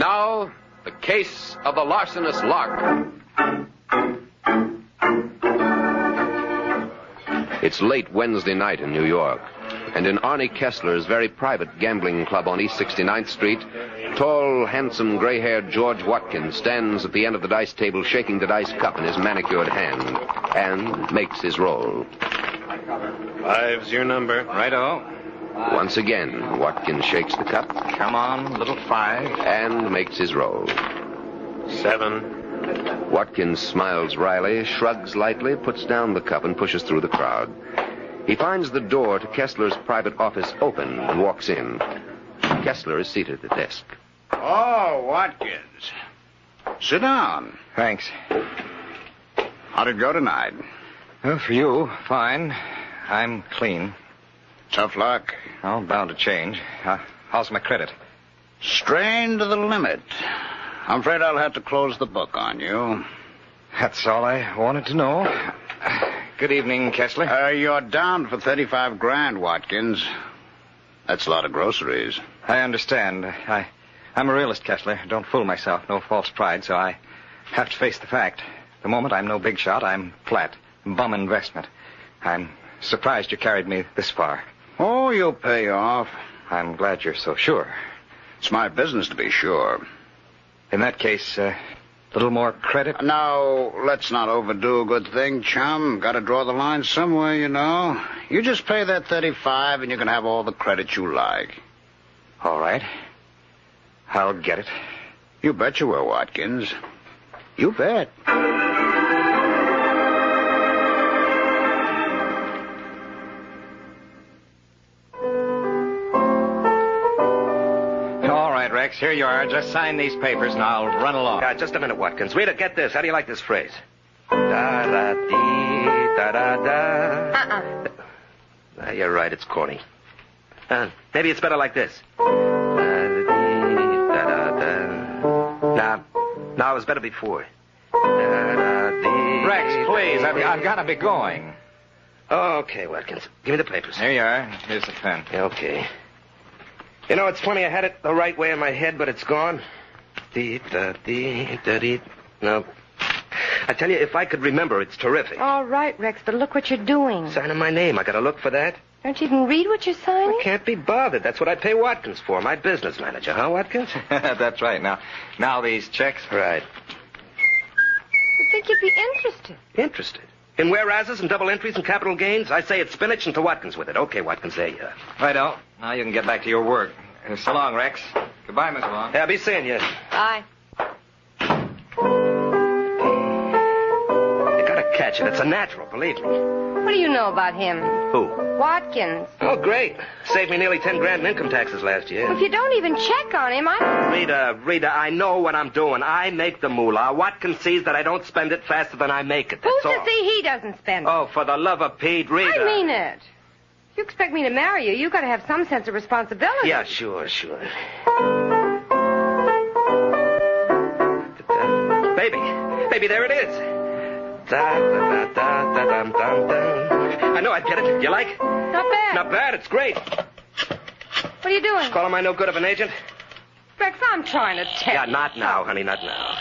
now, the case of the Larcenous Lark. It's late Wednesday night in New York, and in Arnie Kessler's very private gambling club on East 69th Street, tall, handsome, gray-haired George Watkins stands at the end of the dice table shaking the dice cup in his manicured hand and makes his roll. 5's your number. Righto. Once again, Watkins shakes the cup. Come on, little 5. And makes his roll. 7. Watkins smiles wryly, shrugs lightly, puts down the cup, and pushes through the crowd. He finds the door to Kessler's private office open and walks in. Kessler is seated at the desk. Oh, Watkins. Sit down. Thanks. How'd it go tonight? Well, for you, fine. I'm clean. Tough luck. Oh, bound to change. How's my credit? Strained to the limit. I'm afraid I'll have to close the book on you. That's all I wanted to know. Good evening, Kessler. You're down for 35 grand, Watkins. That's a lot of groceries. I understand. I'm a realist, Kessler. Don't fool myself. No false pride, so I have to face the fact. The moment I'm no big shot, I'm flat. Bum investment. I'm surprised you carried me this far. Oh, you'll pay off. I'm glad you're so sure. It's my business to be sure. In that case, a little more credit? Now, let's not overdo a good thing, chum. Got to draw the line somewhere, you know. You just pay that 35 and you can have all the credit you like. All right. I'll get it. You bet you will, Watkins. You bet. Rex, here you are. Just sign these papers and I'll run along. Just a minute, Watkins. Rita, get this. How do you like this phrase? Da-da-dee-da-da-da. You're right, it's corny. Maybe it's better like this. Da-da-da. No, it was better before. Da-da-dee. Rex, please, I've got to be going. Okay, Watkins. Give me the papers. Here you are. Here's the pen. Okay. You know, it's funny, I had it the right way in my head, but it's gone. Dee-da-dee-da-dee. No. I tell you, if I could remember, it's terrific. All right, Rex, but look what you're doing. Signing my name. I gotta look for that. Don't you even read what you're signing? I can't be bothered. That's what I pay Watkins for, my business manager. Huh, Watkins? That's right. Now these checks. Right. I think you'd be interested. Interested? In whereases and double entries and capital gains? I say it's spinach and to Watkins with it. Okay, Watkins, there you are. Righto. Now you can get back to your work. So long, Rex. Goodbye, Miss Long. Yeah, be seeing you. Bye. You gotta catch it. It's a natural, believe me. What do you know about him? Who? Watkins. Oh, great. Saved me nearly 10 grand in income taxes last year. If you don't even check on him, Rita, I know what I'm doing. I make the moolah. Watkins sees that I don't spend it faster than I make it. That's Who's all. to see he doesn't spend it? Oh, for the love of Pete, Rita. I mean it. If you expect me to marry you got to have some sense of responsibility. Yeah, sure. Baby, there it is. I know I'd get it. You like? Not bad. Not bad. It's great. What are you doing? Calling my no good of an agent? Rex, I'm trying to tell Yeah, you. not now, honey, not now.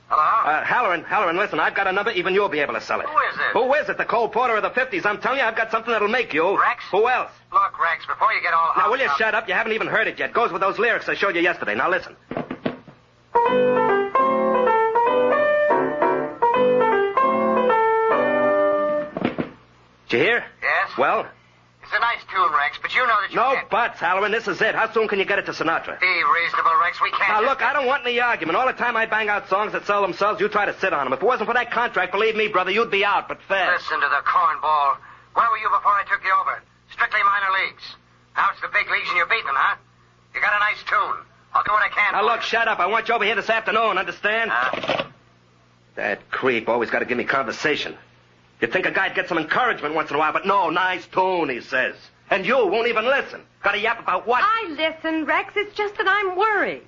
Hello? Halloran, listen, I've got a number, even you'll be able to sell it. Who is it? Who is it? The Cole Porter of the 50s. I'm telling you, I've got something that'll make you. Rex? Who else? Look, Rex, before you get all Now, will you up... shut up? You haven't even heard it yet. Goes with those lyrics I showed you yesterday. Now, listen. Did you hear? Yes? Well? It's a nice tune, Rex, but you know that you No can't... buts, Halloran. This is it. How soon can you get it to Sinatra? Be reasonable, Rex. We can't... Now, look, I don't want any argument. All the time I bang out songs that sell themselves, you try to sit on them. If it wasn't for that contract, believe me, brother, you'd be out, but fast. Listen to the cornball. Where were you before I took you over? Strictly minor leagues. Now it's the big leagues and you're beating them, huh? You got a nice tune. I'll do what I can Now, for look, you. shut up. I want you over here this afternoon, understand? That creep always got to give me conversation. You'd think a guy'd get some encouragement once in a while, but no, nice tune, he says. And you won't even listen. Got to yap about what? I listen, Rex. It's just that I'm worried.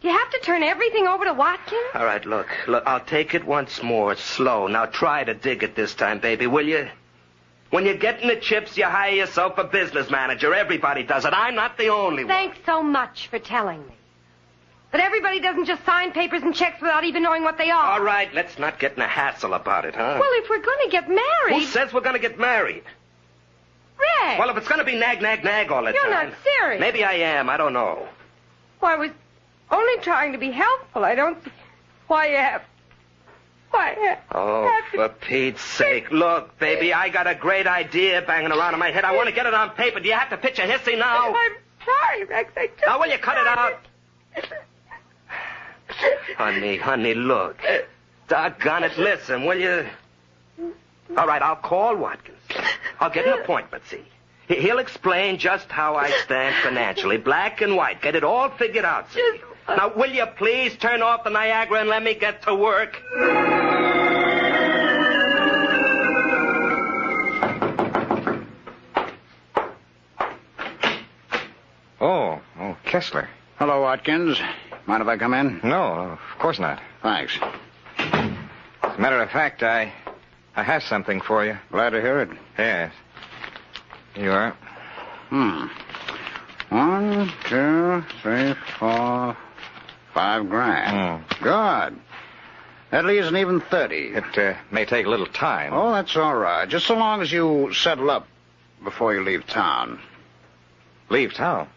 Do you have to turn everything over to Watkins? All right, look, I'll take it once more, slow. Now try to dig it this time, baby, will you? When you get in the chips, you hire yourself a business manager. Everybody does it. I'm not the only one. Thanks so much for telling me. But everybody doesn't just sign papers and checks without even knowing what they are. All right, let's not get in a hassle about it, huh? Well, if we're going to get married... Who says we're going to get married? Rex! Well, if it's going to be nag, nag, nag all the You're time... not serious. Maybe I am. I don't know. Well, I was only trying to be helpful. I don't see why you have... Oh, for Pete's sake. Look, baby, I got a great idea banging around in my head. I want to get it on paper. Do you have to pitch a hissy now? I'm sorry, Rex. I just... Now, will you cut it out? Honey, look. Doggone it, listen, will you? All right, I'll call Watkins. I'll get an appointment, see. He'll explain just how I stand financially, black and white. Get it all figured out, see. Now, will you please turn off the Niagara and let me get to work? Oh, Kessler. Hello, Watkins. Mind if I come in? No, of course not. Thanks. As a matter of fact, I have something for you. Glad to hear it. Yes. Here you are. 1, 2, 3, 4, $5,000. Good. That leaves an even 30. It may take a little time. Oh, that's all right. Just so long as you settle up before you leave town. Leave town?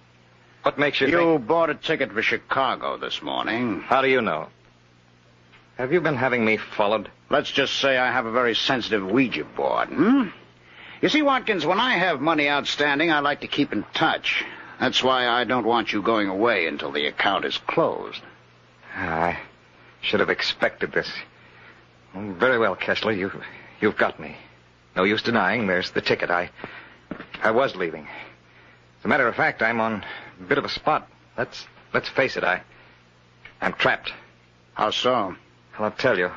What makes you You bought a ticket for Chicago this morning. How do you know? Have you been having me followed? Let's just say I have a very sensitive Ouija board, You see, Watkins, when I have money outstanding, I like to keep in touch. That's why I don't want you going away until the account is closed. I should have expected this. Very well, Kessler, you've got me. No use denying there's the ticket. I was leaving. As a matter of fact, I'm on a bit of a spot. Let's face it, I'm trapped. How so? Well, I'll tell you.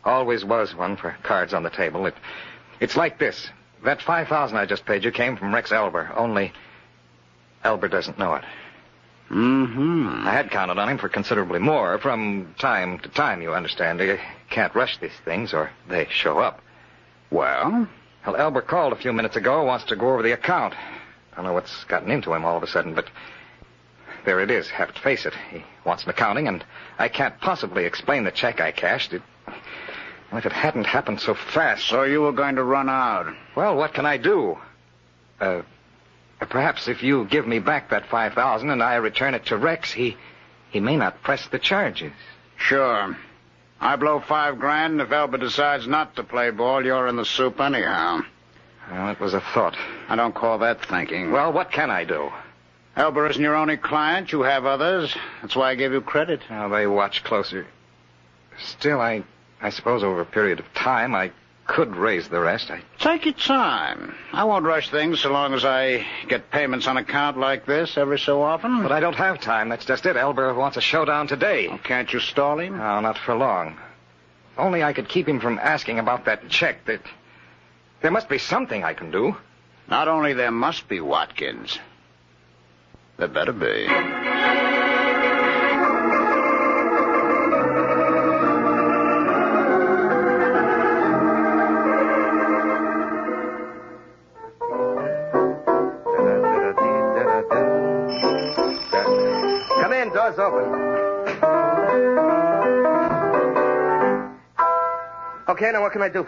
Always was one for cards on the table. It's like this. That $5,000 I just paid you came from Rex Elber, only Elber doesn't know it. I had counted on him for considerably more from time to time, you understand. You can't rush these things or they show up. Well? Well, Elber called a few minutes ago, wants to go over the account. I don't know what's gotten into him all of a sudden, but there it is. Have to face it. He wants an accounting, and I can't possibly explain the check I cashed. If it hadn't happened so fast... So you were going to run out? Well, what can I do? Perhaps if you give me back that $5,000 and I return it to Rex, he may not press the charges. Sure. I blow $5,000, and if Elber decides not to play ball, you're in the soup anyhow. Well, it was a thought. I don't call that thinking. Well, what can I do? Elber isn't your only client. You have others. That's why I gave you credit. Now, they watch closer. Still, I suppose over a period of time, I could raise the rest. Take your time. I won't rush things so long as I get payments on account like this every so often. But I don't have time. That's just it. Elber wants a showdown today. Well, can't you stall him? No, not for long. If only I could keep him from asking about that check. There must be something I can do. Not only there must be, Watkins. There better be. Come in, door's open. Okay, now what can I do?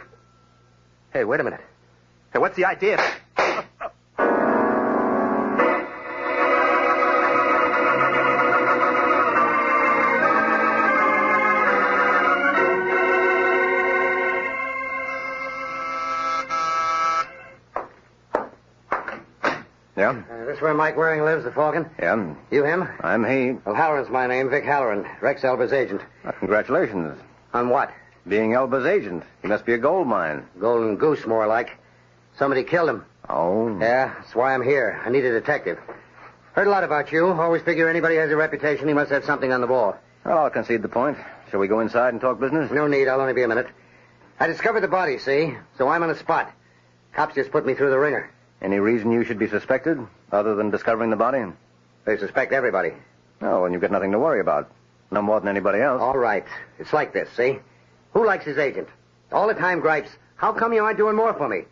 Hey, wait a minute. Hey, what's the idea? Yeah? This where Mike Waring lives, the Falcon? Yeah, You him? I'm he. Well, Halloran's my name, Vic Halloran, Rex Elber's agent. Congratulations. On what? Being Elba's agent. He must be a gold mine. Golden Goose, more like. Somebody killed him. Oh? Yeah, that's why I'm here. I need a detective. Heard a lot about you. Always figure anybody has a reputation, he must have something on the ball. Well, I'll concede the point. Shall we go inside and talk business? No need, I'll only be a minute. I discovered the body, see? So I'm on the spot. Cops just put me through the ringer. Any reason you should be suspected, other than discovering the body? They suspect everybody. Oh, and you've got nothing to worry about. No more than anybody else. All right. It's like this, see? Who likes his agent? All the time gripes. How come you aren't doing more for me?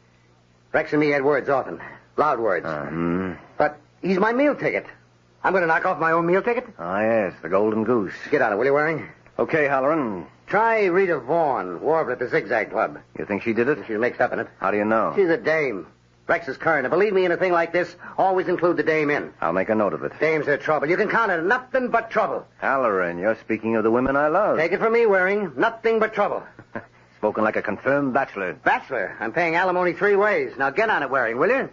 Rex and me had words often. Loud words. Hmm. But he's my meal ticket. I'm going to knock off my own meal ticket. Ah, yes, the Golden Goose. Get on it, will you, Waring? Okay, Halloran. Try Rita Vaughn, warbler at the Zigzag Club. You think she did it? She's mixed up in it. How do you know? She's a dame. Rex is current. And believe me, in a thing like this, always include the dame in. I'll make a note of it. Dames are trouble. You can count on nothing but trouble. Halloran, you're speaking of the women I love. Take it from me, Waring. Nothing but trouble. Spoken like a confirmed bachelor. Bachelor, I'm paying alimony 3 ways. Now get on it, Waring, will you?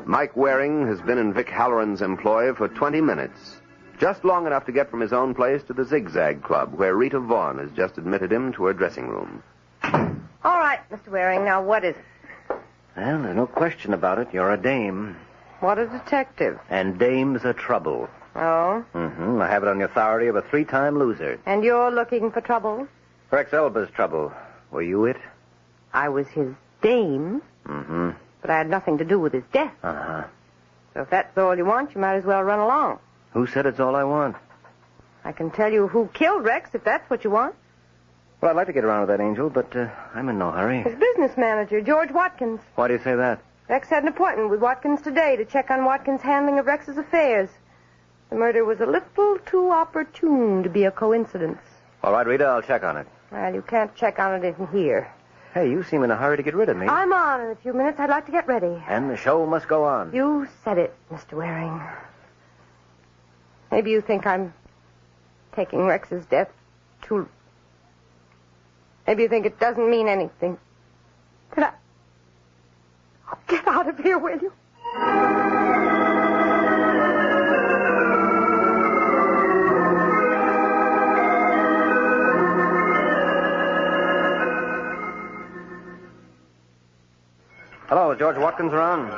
Mike Waring has been in Vic Halloran's employ for 20 minutes. Just long enough to get from his own place to the Zigzag Club, where Rita Vaughn has just admitted him to her dressing room. All right, Mr. Waring, now what is it? Well, there's no question about it. You're a dame. What a detective. And dames are trouble. Oh? Mm-hmm. I have it on the authority of a 3-time loser. And you're looking for trouble? Rex Elba's trouble. Were you it? I was his dame, Mm-hmm. but I had nothing to do with his death. Uh-huh. So if that's all you want, you might as well run along. Who said it's all I want? I can tell you who killed Rex, if that's what you want. Well, I'd like to get around with that, Angel, but I'm in no hurry. His business manager, George Watkins. Why do you say that? Rex had an appointment with Watkins today to check on Watkins' handling of Rex's affairs. The murder was a little too opportune to be a coincidence. All right, Rita, I'll check on it. Well, you can't check on it in here. Hey, you seem in a hurry to get rid of me. I'm on in a few minutes. I'd like to get ready. And the show must go on. You said it, Mr. Waring. Maybe you think I'm taking Rex's death too... Maybe you think it doesn't mean anything. But Oh, get out of here, will you? Hello, is George Watkins around?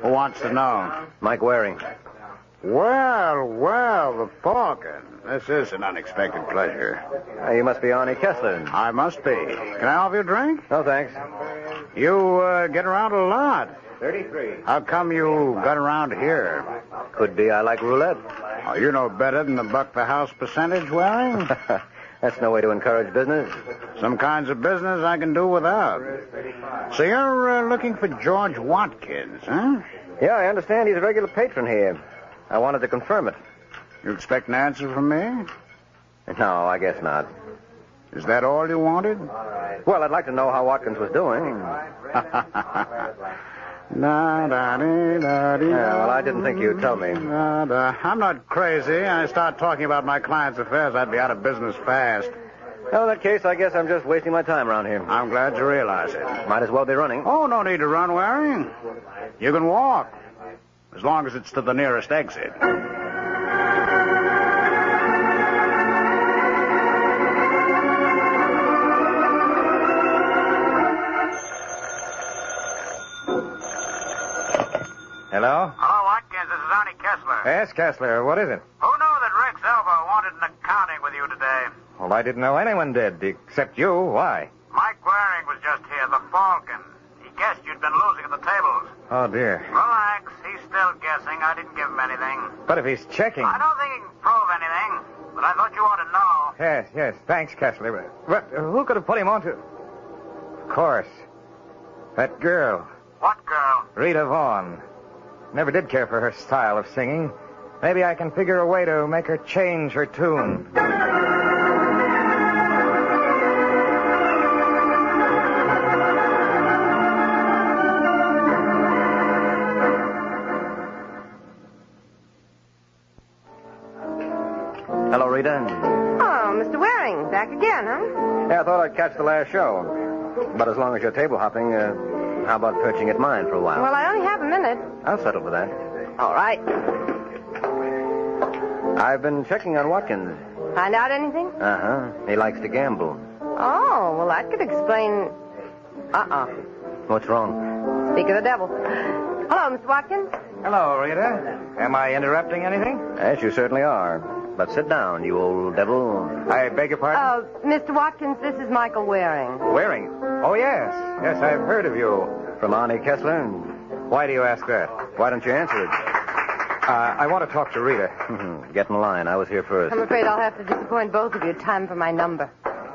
Who wants to know? Mike Waring. Well, the Falcon. This is an unexpected pleasure. You must be Arnie Kessler. I must be. Can I offer you a drink? No, thanks. You get around a lot. 33. How come you got around here? Could be I like roulette. Oh, you know better than the buck the house percentage, Waring. That's no way to encourage business. Some kinds of business I can do without. So you're looking for George Watkins, huh? Yeah, I understand he's a regular patron here. I wanted to confirm it. You expect an answer from me? No, I guess not. Is that all you wanted? Well, I'd like to know how Watkins was doing. Well, I didn't think you'd tell me. I'm not crazy. I start talking about my client's affairs, I'd be out of business fast. Well, in that case, I guess I'm just wasting my time around here. I'm glad you realize it. Might as well be running. Oh, no need to run, Waring. You can walk, as long as it's to the nearest exit. Hello? Hello, Watkins. This is Arnie Kessler. Yes, Kessler. What is it? Who knew that Rex Elba wanted an accounting with you today? Well, I didn't know anyone did, except you. Why? Mike Waring was just here, the Falcon. He guessed you'd been losing at the tables. Oh, dear. Relax. He's still guessing. I didn't give him anything. But if he's checking... I don't think he can prove anything, but I thought you ought to know. Yes. Thanks, Kessler. But who could have put him on to... Of course. That girl. What girl? Rita Vaughn. Never did care for her style of singing. Maybe I can figure a way to make her change her tune. Hello, Rita. Oh, Mr. Waring, back again, huh? Yeah, I thought I'd catch the last show. But as long as you're table hopping, how about perching at mine for a while? Well, I only have a minute. I'll settle for that. All right. I've been checking on Watkins. Find out anything? Uh-huh. He likes to gamble. Oh, well, that could explain... What's wrong? Speak of the devil. Hello, Mr. Watkins. Hello, Rita. Am I interrupting anything? Yes, you certainly are. But sit down, you old devil. I beg your pardon? Mr. Watkins, this is Michael Waring. Waring? Oh, yes. Yes, I've heard of you. From Arnie Kessler. Why do you ask that? Why don't you answer it? I want to talk to Rita. Get in line. I was here first. I'm afraid I'll have to disappoint both of you. Time for my number.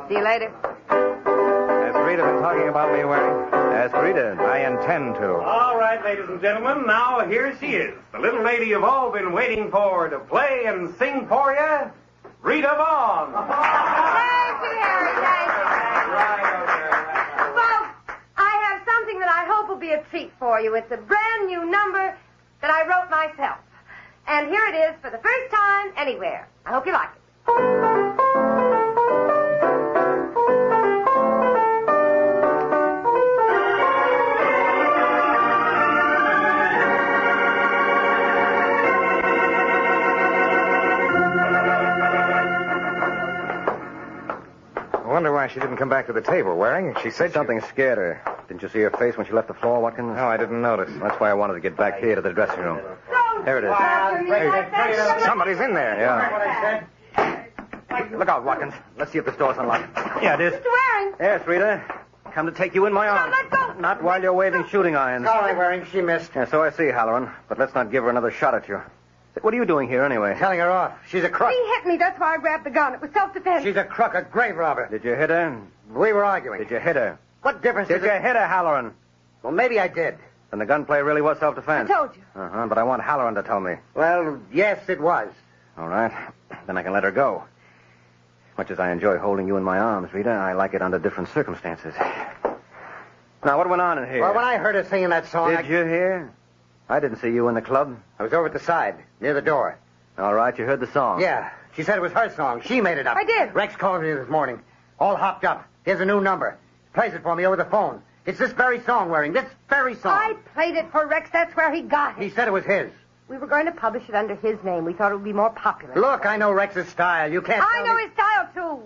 See you later. Has Rita been talking about me, Waring? Ask Rita. I intend to. All right, ladies and gentlemen, now here she is. The little lady you've all been waiting for to play and sing for you, Rita Vaughn. Thank you, Harry. Thank you. Folks, I have something that I hope will be a treat for you. It's a brand new number that I wrote myself. And here it is for the first time anywhere. I hope you like it. I wonder why she didn't come back to the table, Waring. She said Something scared her. Didn't you see her face when she left the floor, Watkins? No, I didn't notice. That's why I wanted to get back here to the dressing room. There it is. Somebody's in there. Yeah. Look out, Watkins. Let's see if this door's unlocked. Yeah, it is. Mr. Waring. Yes, Rita. Come to take you in my arms. let go. Not while you're waving shooting irons. Sorry, Waring. She missed. Yeah, so I see, Halloran. But let's not give her another shot at you. What are you doing here, anyway? Telling her off. She's a crook. He hit me. That's why I grabbed the gun. It was self-defense. She's a crook, a grave robber. Did you hit her? We were arguing. Did you hit her? What difference Did does you it... hit her, Halloran? Well, maybe I did. Then the gunplay really was self-defense. I told you. Uh-huh, but I want Halloran to tell me. Well, yes, it was. All right. Then I can let her go. Much as I enjoy holding you in my arms, Rita, I like it under different circumstances. Now, what went on in here? Well, when I heard her singing that song, Did you hear? I didn't see you in the club. I was over at the side, near the door. All right, you heard the song. Yeah, she said it was her song. She made it up. I did. Rex called me this morning, all hopped up. Here's a new number. Plays it for me over the phone. It's this very song, Waring. This very song. I played it for Rex. That's where he got He it. said it was his. We were going to publish it under his name. We thought it would be more popular. Look, I know Rex's style. You can't I tell know me... his style, too.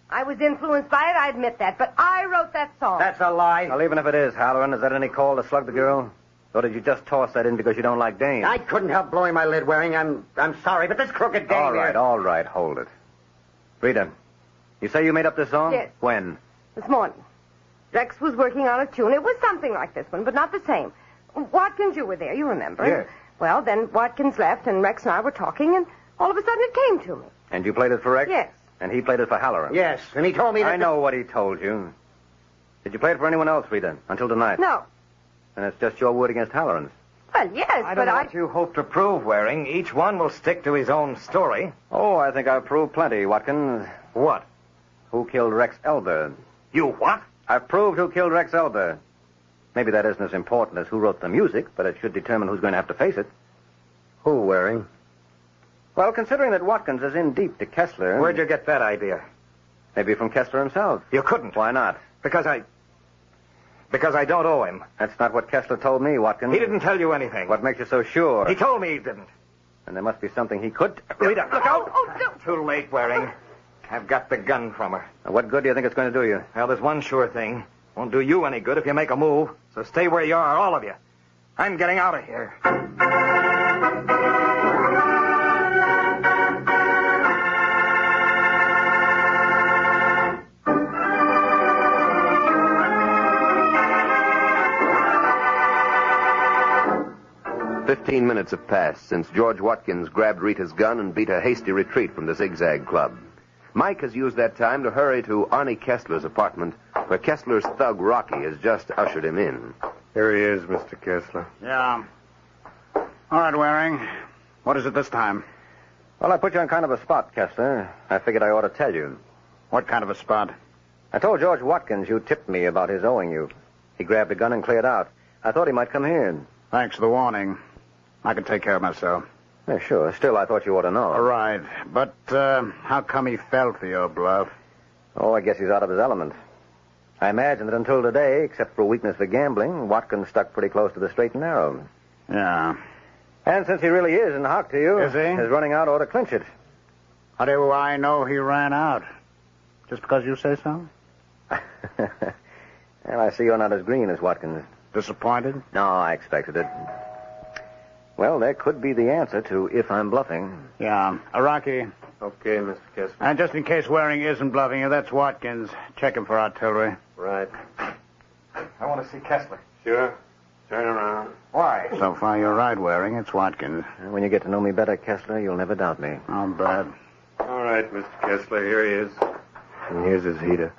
I was influenced by it, I admit that. But I wrote that song. That's a lie. Well, even if it is, Halloran, is that any call to slug the girl? Or did you just toss that in because you don't like dames? I couldn't help blowing my lid, Waring. I'm sorry, but this crooked dame All right, hold it. Rita, you say you made up this song? Yes. When? This morning. Rex was working on a tune. It was something like this one, but not the same. Watkins, you were there, you remember. Yes. Well, then Watkins left, and Rex and I were talking, and all of a sudden it came to me. And you played it for Rex? Yes. And he played it for Halloran? Yes, and he told me that... I know what he told you. Did you play it for anyone else, Rita, until tonight? No. And it's just your word against Halloran's. Well, yes, I don't but know what you hope to prove, Waring. Each one will stick to his own story. Oh, I think I've proved plenty, Watkins. What? Who killed Rex Elder? You what? I've proved who killed Rex Elder. Maybe that isn't as important as who wrote the music, but it should determine who's going to have to face it. Who, Waring? Well, considering that Watkins is in deep to Kessler... Where'd you get that idea? Maybe from Kessler himself. You couldn't. Why not? Because I don't owe him. That's not what Kessler told me, Watkins. He didn't tell you anything. What makes you so sure? He told me he didn't. And there must be something he could... Rita, look out! Oh, don't. Too late, Waring. I've got the gun from her. Now, what good do you think it's going to do you? Well, there's one sure thing. Won't do you any good if you make a move. So stay where you are, all of you. I'm getting out of here. 15 minutes have passed since George Watkins grabbed Rita's gun and beat a hasty retreat from the Zigzag Club. Mike has used that time to hurry to Arnie Kessler's apartment, where Kessler's thug Rocky has just ushered him in. Here he is, Mr. Kessler. Yeah. All right, Waring. What is it this time? Well, I put you on kind of a spot, Kessler. I figured I ought to tell you. What kind of a spot? I told George Watkins you tipped me about his owing you. He grabbed a gun and cleared out. I thought he might come here. Thanks for the warning. I can take care of myself. Yeah, sure. Still, I thought you ought to know. All right. But how come he fell for your bluff? Oh, I guess he's out of his element. I imagine that until today, except for a weakness for gambling, Watkins stuck pretty close to the straight and narrow. Yeah. And since he really is in hock to you, Is he? his running out ought to clinch it. How do I know he ran out? Just because you say so? Well, I see you're not as green as Watkins. Disappointed? No, I expected it. Well, there could be the answer to if I'm bluffing. Yeah. Rocky. Okay, Mr. Kessler. And just in case Waring isn't bluffing you, that's Watkins. Check him for artillery. Right. I want to see Kessler. Sure. Turn around. Why? So far, you're right, Waring. It's Watkins. When you get to know me better, Kessler, you'll never doubt me. Not bad. All right, Mr. Kessler, here he is. And here's his heater.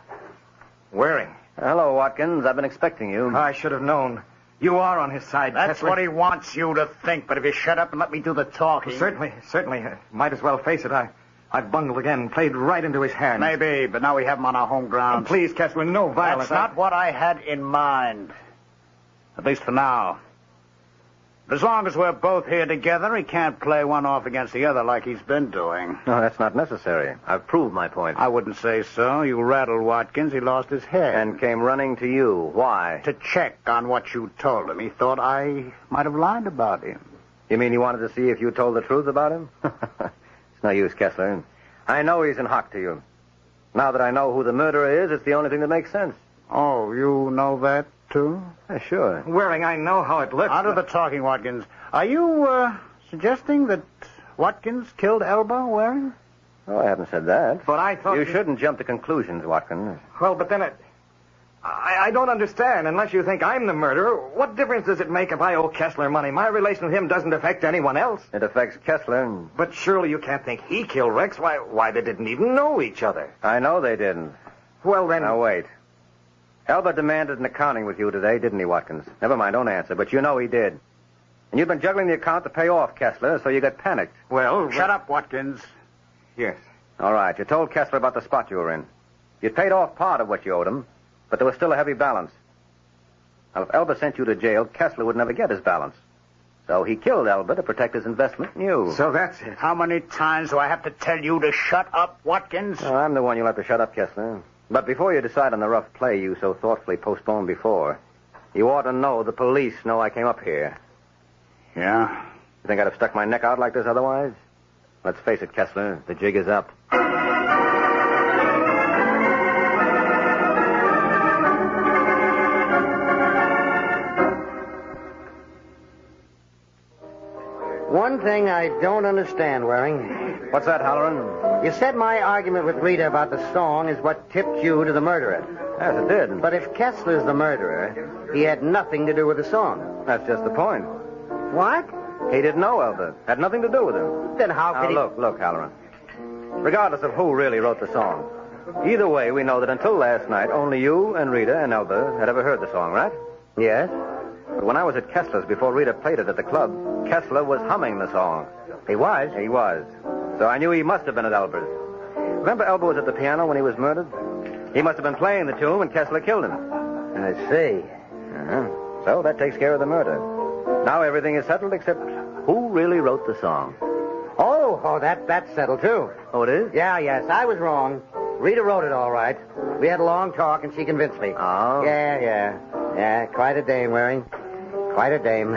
Waring. Hello, Watkins. I've been expecting you. I should have known. You are on his side, That's Kessler. what he wants you to think, but if you shut up and let me do the talking... Certainly. Might as well face it. I've bungled again, played right into his hands. Maybe, but now we have him on our home ground. Please, Kessler, no violence. That's not what I had in mind. At least for now. As long as we're both here together, he can't play one off against the other like he's been doing. No, that's not necessary. I've proved my point. I wouldn't say so. You rattled Watkins. He lost his head. And came running to you. Why? To check on what you told him. He thought I might have lied about him. You mean you wanted to see if you told the truth about him? It's no use, Kessler. I know he's in hock to you. Now that I know who the murderer is, it's the only thing that makes sense. Oh, you know that, too? Sure. Waring, I know how it looks. Out of the talking, Watkins. Are you, suggesting that Watkins killed Elba, Waring? Oh, I haven't said that. But I thought... You shouldn't jump to conclusions, Watkins. Well, but then I don't understand. Unless you think I'm the murderer, what difference does it make if I owe Kessler money? My relation with him doesn't affect anyone else. It affects Kessler. But surely you can't think he killed Rex. Why, they didn't even know each other. I know they didn't. Well, then... Now, wait. Elba demanded an accounting with you today, didn't he, Watkins? Never mind, don't answer, but you know he did. And you've been juggling the account to pay off Kessler, so you got panicked. Well... Shut up, Watkins. Yes. All right, you told Kessler about the spot you were in. You'd paid off part of what you owed him, but there was still a heavy balance. Now, if Elba sent you to jail, Kessler would never get his balance. So he killed Elba to protect his investment in you. So that's it. How many times do I have to tell you to shut up, Watkins? Oh, I'm the one you'll have to shut up, Kessler. But before you decide on the rough play you so thoughtfully postponed before, you ought to know the police know I came up here. Yeah? You think I'd have stuck my neck out like this otherwise? Let's face it, Kessler, the jig is up. One thing I don't understand, Waring. What's that, Halloran? You said my argument with Rita about the song is what tipped you to the murderer. Yes, it did. But if Kessler's the murderer, he had nothing to do with the song. That's just the point. What? He didn't know Elba. Had nothing to do with him. Then how could he... Look, Halloran. Regardless of who really wrote the song, either way, we know that until last night, only you and Rita and Elba had ever heard the song, right? Yes? But when I was at Kessler's before Rita played it at the club, Kessler was humming the song. He was? He was. So I knew he must have been at Elba's. Remember Elba was at the piano when he was murdered? He must have been playing the tune when Kessler killed him. I see. Uh-huh. So that takes care of the murder. Now everything is settled except who really wrote the song. Oh, that's settled, too. Oh, it is? Yeah, yes, I was wrong. Rita wrote it all right. We had a long talk, and she convinced me. Oh? Yeah, quite a dame, Waring. Quite a dame.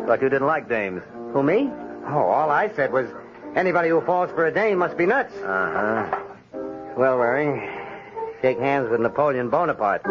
But you didn't like dames. Who, me? Oh, all I said was, anybody who falls for a dame must be nuts. Uh-huh. Well, Waring, shake hands with Napoleon Bonaparte.